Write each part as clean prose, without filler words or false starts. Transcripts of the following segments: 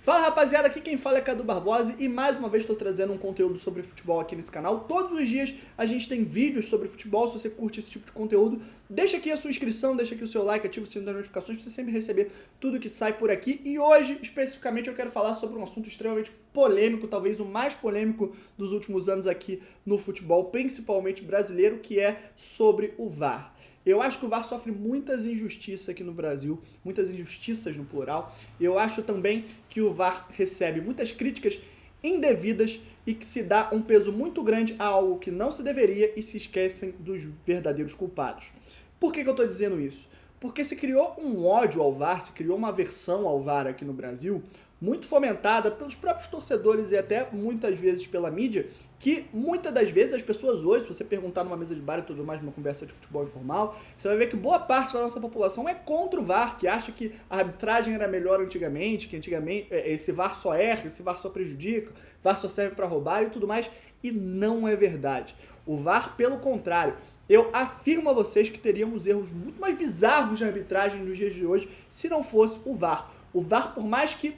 Fala rapaziada, aqui quem fala é Cadu Barbosa e mais uma vez estou trazendo um conteúdo sobre futebol aqui nesse canal. Todos os dias a gente tem vídeos sobre futebol, se você curte esse tipo de conteúdo, deixa aqui a sua inscrição, deixa aqui o seu like, ativa o sininho das notificações para você sempre receber tudo que sai por aqui. E hoje, especificamente, eu quero falar sobre um assunto extremamente polêmico, talvez o mais polêmico dos últimos anos aqui no futebol, principalmente brasileiro, que é sobre o VAR. Eu acho que o VAR sofre muitas injustiças aqui no Brasil, muitas injustiças no plural. Eu acho também que o VAR recebe muitas críticas indevidas e que se dá um peso muito grande a algo que não se deveria e se esquecem dos verdadeiros culpados. Por que eu estou dizendo isso? Porque se criou um ódio ao VAR, se criou uma aversão ao VAR aqui no Brasil, muito fomentada pelos próprios torcedores e até muitas vezes pela mídia, que muitas das vezes as pessoas hoje, se você perguntar numa mesa de bar e tudo mais, numa conversa de futebol informal, você vai ver que boa parte da nossa população é contra o VAR, que acha que a arbitragem era melhor antigamente, que antigamente esse VAR só erra, esse VAR só prejudica, o VAR só serve para roubar e tudo mais, e não é verdade. O VAR, pelo contrário, eu afirmo a vocês que teríamos erros muito mais bizarros de arbitragem nos dias de hoje se não fosse o VAR. O VAR, por mais que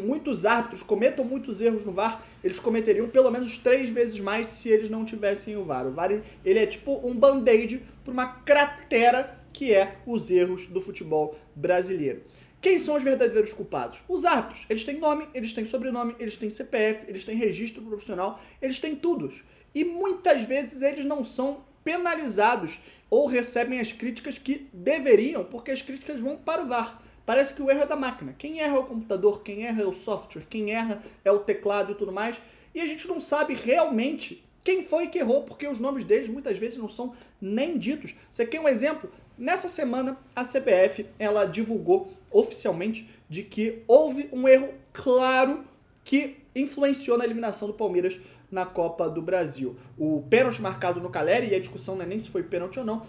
muitos árbitros cometam muitos erros no VAR, eles cometeriam pelo menos 3 vezes mais se eles não tivessem o VAR. O VAR ele é tipo um band-aid para uma cratera que é os erros do futebol brasileiro. Quem são os verdadeiros culpados? Os árbitros. Eles têm nome, eles têm sobrenome, eles têm CPF, eles têm registro profissional, eles têm tudo. E muitas vezes eles não são penalizados ou recebem as críticas que deveriam, porque as críticas vão para o VAR. Parece que o erro é da máquina. Quem erra é o computador, quem erra é o software, quem erra é o teclado e tudo mais. E a gente não sabe realmente quem foi que errou, porque os nomes deles muitas vezes não são nem ditos. Você quer um exemplo? Nessa semana, a CBF ela divulgou oficialmente de que houve um erro claro que influenciou na eliminação do Palmeiras na Copa do Brasil. O pênalti marcado no Caleri, e a discussão não é nem se foi pênalti ou não,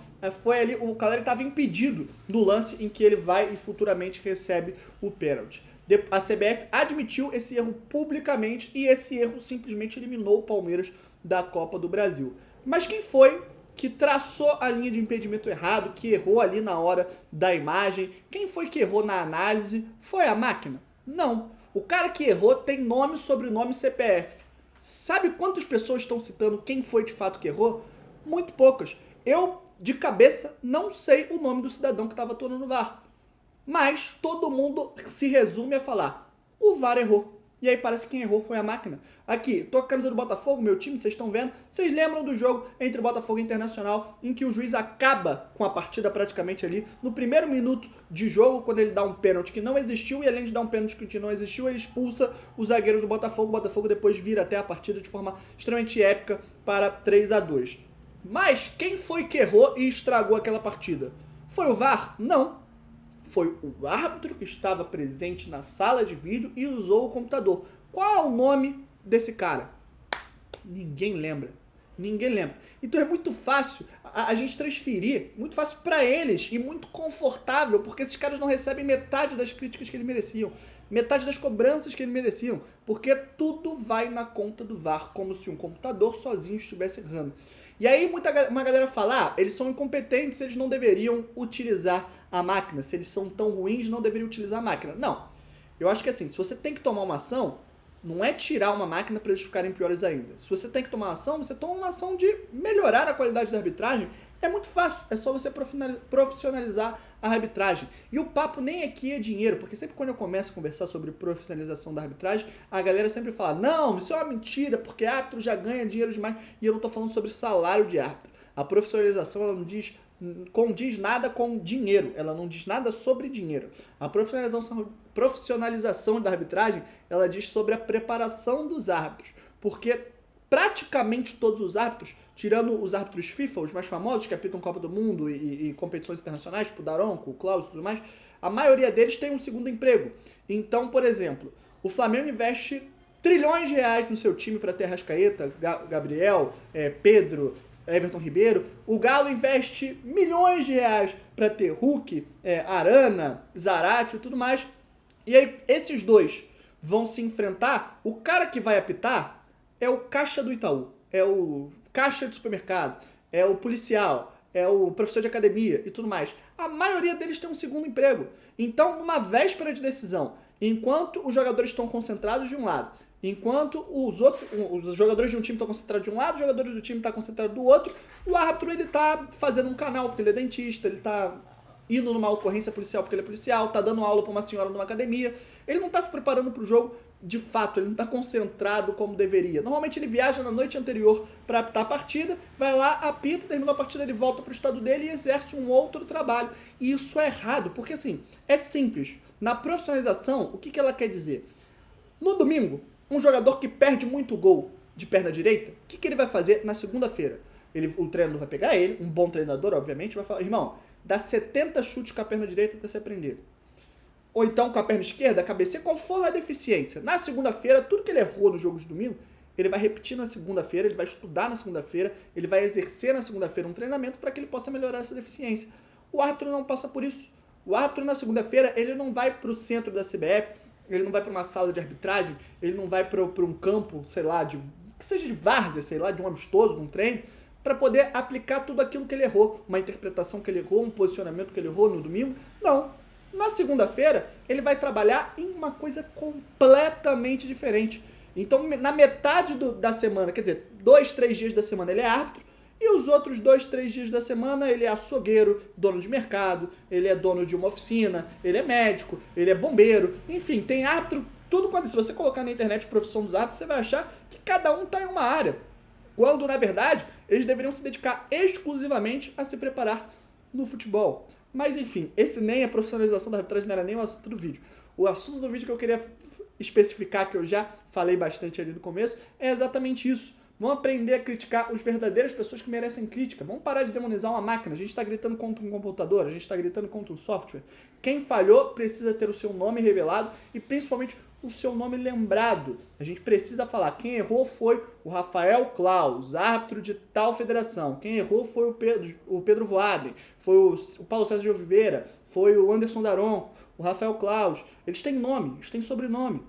foi ali, o Caleri estava impedido do lance em que ele vai e futuramente recebe o pênalti. A CBF admitiu esse erro publicamente e esse erro simplesmente eliminou o Palmeiras da Copa do Brasil. Mas quem foi que traçou a linha de impedimento errado, que errou ali na hora da imagem? Quem foi que errou na análise? Foi a máquina? Não. O cara que errou tem nome, sobrenome e CPF. Sabe quantas pessoas estão citando quem foi de fato que errou? Muito poucas. Eu, de cabeça, não sei o nome do cidadão que estava atuando no VAR. Mas todo mundo se resume a falar: o VAR errou. E aí parece que quem errou foi a máquina. Aqui, tô com a camisa do Botafogo, meu time, vocês estão vendo. Vocês lembram do jogo entre Botafogo e Internacional, em que o juiz acaba com a partida praticamente ali, no primeiro minuto de jogo, quando ele dá um pênalti que não existiu, e além de dar um pênalti que não existiu, ele expulsa o zagueiro do Botafogo. O Botafogo depois vira até a partida de forma extremamente épica para 3-2. Mas quem foi que errou e estragou aquela partida? Foi o VAR? Não. Foi o árbitro que estava presente na sala de vídeo e usou o computador. Qual é o nome desse cara? Ninguém lembra. Ninguém lembra. Então é muito fácil a gente transferir, muito fácil para eles e muito confortável, porque esses caras não recebem metade das críticas que eles mereciam, metade das cobranças que eles mereciam, porque tudo vai na conta do VAR, como se um computador sozinho estivesse errando. E aí uma galera fala, eles são incompetentes, eles não deveriam utilizar a máquina, se eles são tão ruins, não deveriam utilizar a máquina. Não, eu acho que assim, se você tem que tomar uma ação, não é tirar uma máquina para eles ficarem piores ainda. Se você tem que tomar uma ação, você toma uma ação de melhorar a qualidade da arbitragem. É muito fácil, é só você profissionalizar a arbitragem. E o papo nem aqui é dinheiro, porque sempre quando eu começo a conversar sobre profissionalização da arbitragem, a galera sempre fala, não, isso é uma mentira, porque árbitro já ganha dinheiro demais. E eu não estou falando sobre salário de árbitro. A profissionalização, ela não condiz nada com dinheiro, ela não diz nada sobre dinheiro. A profissionalização da arbitragem, ela diz sobre a preparação dos árbitros, porque praticamente todos os árbitros, tirando os árbitros FIFA, os mais famosos, que apitam Copa do Mundo e competições internacionais, tipo o Daronco, o Klaus e tudo mais, a maioria deles tem um segundo emprego. Então, por exemplo, o Flamengo investe trilhões de reais no seu time para ter Arrascaeta, Gabriel, Pedro, Everton Ribeiro. O Galo investe milhões de reais para ter Hulk, Arana, Zarate e tudo mais. E aí, esses dois vão se enfrentar. O cara que vai apitar é o caixa do Itaú, é o caixa de supermercado, é o policial, é o professor de academia e tudo mais. A maioria deles tem um segundo emprego. Então, numa véspera de decisão Enquanto os jogadores estão concentrados de um lado, enquanto os jogadores de um time estão concentrados de um lado, os jogadores do time estão concentrados do outro, o árbitro ele tá fazendo um canal porque ele é dentista, ele tá indo numa ocorrência policial porque ele é policial, tá dando aula para uma senhora numa academia, ele não tá se preparando para o jogo de fato, ele não está concentrado como deveria. Normalmente ele viaja na noite anterior para apitar a partida, vai lá, apita, terminou a partida, ele volta para o estado dele e exerce um outro trabalho. E isso é errado, porque assim, é simples. Na profissionalização, o que ela quer dizer? No domingo, um jogador que perde muito gol de perna direita, o que ele vai fazer na segunda-feira? O treinador vai pegar ele, um bom treinador, obviamente, vai falar, irmão, dá 70 chutes com a perna direita até se aprender. Ou então com a perna esquerda, cabeceia, qual for a deficiência. Na segunda-feira, tudo que ele errou no jogo de domingo, ele vai repetir na segunda-feira, ele vai estudar na segunda-feira, ele vai exercer na segunda-feira um treinamento para que ele possa melhorar essa deficiência. O árbitro não passa por isso. O árbitro na segunda-feira, ele não vai para o centro da CBF, ele não vai para uma sala de arbitragem, ele não vai para um campo, sei lá, que seja de várzea, sei lá, de um amistoso, de um treino, para poder aplicar tudo aquilo que ele errou, uma interpretação que ele errou, um posicionamento que ele errou no domingo. Não. Na segunda-feira, ele vai trabalhar em uma coisa completamente diferente. Então, na metade da semana, quer dizer, 2, 3 dias da semana ele é árbitro, e os outros 2, 3 dias da semana ele é açougueiro, dono de mercado, ele é dono de uma oficina, ele é médico, ele é bombeiro, enfim, tem árbitro, tudo quanto. Se você colocar na internet a profissão dos árbitros, você vai achar que cada um está em uma área. Quando, na verdade, eles deveriam se dedicar exclusivamente a se preparar no futebol. Mas enfim, esse nem a profissionalização da arbitragem não era nem o assunto do vídeo. O assunto do vídeo que eu queria especificar, que eu já falei bastante ali no começo, é exatamente isso. Vamos aprender a criticar os verdadeiras pessoas que merecem crítica. Vamos parar de demonizar uma máquina. A gente está gritando contra um computador, a gente está gritando contra um software. Quem falhou precisa ter o seu nome revelado e principalmente o seu nome lembrado. A gente precisa falar, quem errou foi o Rafael Claus, árbitro de tal federação. Quem errou foi o Pedro Voaden, foi o Paulo César de Oliveira, foi o Anderson Daronco, o Rafael Claus. Eles têm nome, eles têm sobrenome.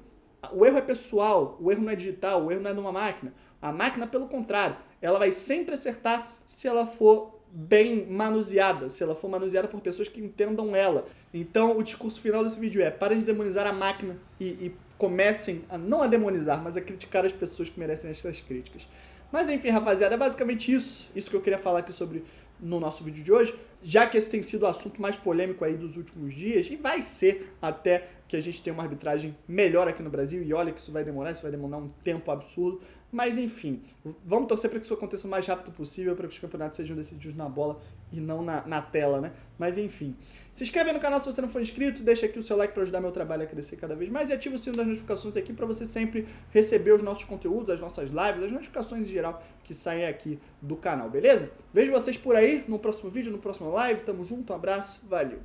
O erro é pessoal, o erro não é digital, o erro não é de uma máquina. A máquina, pelo contrário, ela vai sempre acertar se ela for bem manuseada, se ela for manuseada por pessoas que entendam ela. Então, o discurso final desse vídeo é: parem de demonizar a máquina e comecem a não a demonizar, mas a criticar as pessoas que merecem essas críticas. Mas enfim, rapaziada, é basicamente isso que eu queria falar aqui sobre no nosso vídeo de hoje, já que esse tem sido o assunto mais polêmico aí dos últimos dias, e vai ser até que a gente tenha uma arbitragem melhor aqui no Brasil, e olha que isso vai demorar um tempo absurdo, mas enfim, vamos torcer para que isso aconteça o mais rápido possível, para que os campeonatos sejam decididos na bola e não na tela, né? Mas enfim, se inscreve no canal se você não for inscrito, deixa aqui o seu like para ajudar meu trabalho a crescer cada vez mais e ativa o sino das notificações aqui para você sempre receber os nossos conteúdos, as nossas lives, as notificações em geral que saem aqui do canal, beleza? Vejo vocês por aí no próximo vídeo, no próximo live, tamo junto, um abraço, valeu!